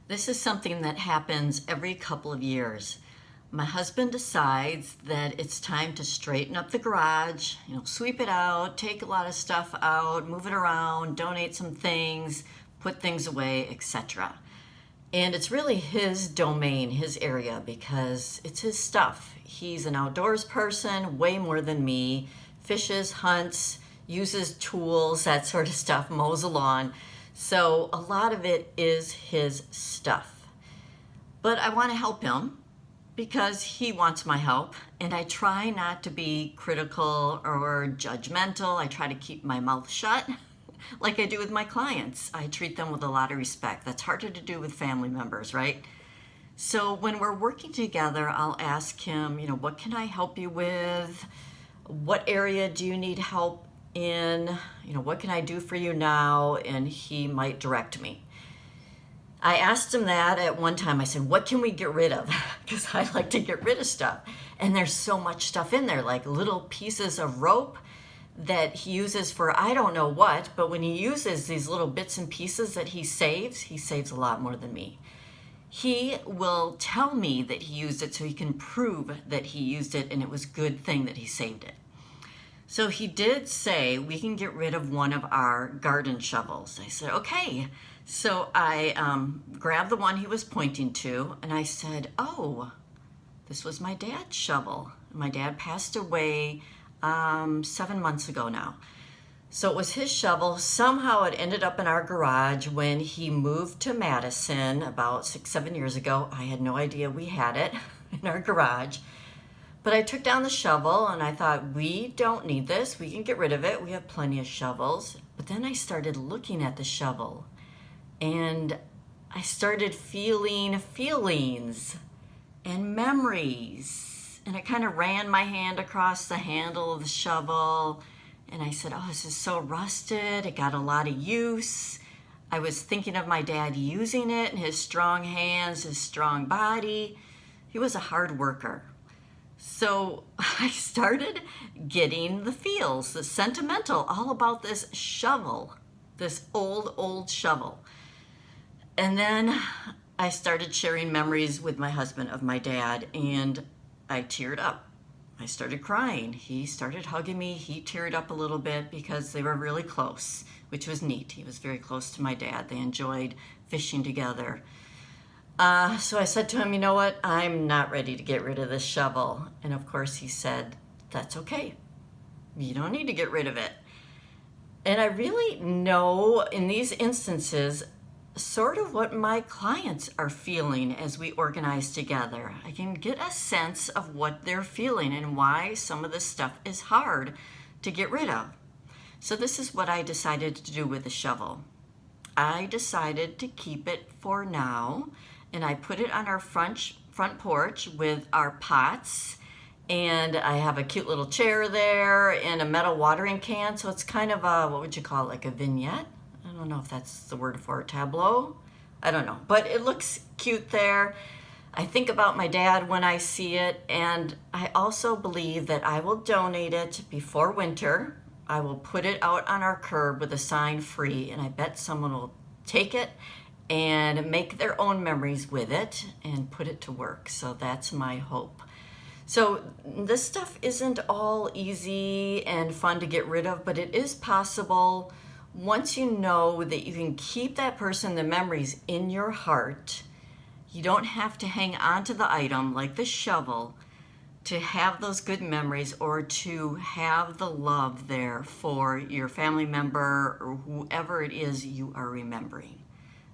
This is something that happens every couple of years. My husband decides that it's time to straighten up the garage, sweep it out, take a lot of stuff out, move it around, donate some things, put things away, etc. And it's really his domain, his area, because it's his stuff. He's an outdoors person, way more than me, fishes, hunts, uses tools, that sort of stuff, mows a lawn. So a lot of it is his stuff. But I want to help him because he wants my help, and I try not to be critical or judgmental. I try to keep my mouth shut like I do with my clients. I treat them with a lot of respect. That's harder to do with family members, right? So when we're working together, I'll ask him, what can I help you with? What area do you need help in? What can I do for you now? And he might direct me. I asked him that at one time. I said, what can we get rid of? Because I like to get rid of stuff. And there's so much stuff in there, like little pieces of rope that he uses for I don't know what, but when he uses these little bits and pieces that he saves a lot more than me. He will tell me that he used it so he can prove that he used it and it was a good thing that he saved it. So he did say we can get rid of one of our garden shovels. I said, okay. So I grabbed the one he was pointing to and I said, oh, this was my dad's shovel. My dad passed away 7 months ago now. So it was his shovel. Somehow it ended up in our garage when he moved to Madison about 6-7 years ago. I had no idea we had it in our garage. But I took down the shovel and I thought, we don't need this. We can get rid of it. We have plenty of shovels. But then I started looking at the shovel and I started feeling feelings and memories. And I kind of ran my hand across the handle of the shovel and I said, oh, this is so rusted. It got a lot of use. I was thinking of my dad using it and his strong hands, his strong body. He was a hard worker. So I started getting the feels, the sentimental, all about this shovel, this old shovel. And then I started sharing memories with my husband of my dad, and I teared up. I started crying. He started hugging me. He teared up a little bit because they were really close, which was neat. He was very close to my dad. They enjoyed fishing together. So I said to him, you know what? I'm not ready to get rid of this shovel. And of course he said, that's okay. You don't need to get rid of it. And I really know in these instances sort of what my clients are feeling as we organize together. I can get a sense of what they're feeling and why some of this stuff is hard to get rid of. So this is what I decided to do with the shovel. I decided to keep it for now, and I put it on our front porch with our pots, and I have a cute little chair there and a metal watering can, so it's kind of a, what would you call it, like a vignette? I don't know if that's the word for a tableau. I don't know, but it looks cute there. I think about my dad when I see it, and I also believe that I will donate it before winter. I will put it out on our curb with a sign free, and I bet someone will take it and make their own memories with it and put it to work. So that's my hope. So this stuff isn't all easy and fun to get rid of, but it is possible once you know that you can keep that person, the memories in your heart. You don't have to hang on to the item like the shovel to have those good memories or to have the love there for your family member or whoever it is you are remembering.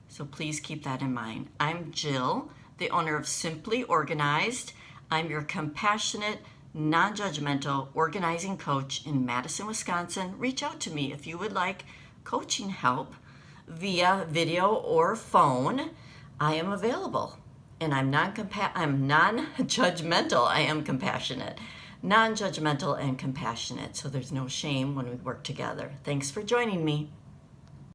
So please keep that in mind. I'm Jill, the owner of Simply Organized. I'm your compassionate, non-judgmental organizing coach in Madison, Wisconsin. Reach out to me if you would like coaching help via video or phone. I am available. And I'm non-judgmental. I am compassionate. Non-judgmental and compassionate. So there's no shame when we work together. Thanks for joining me.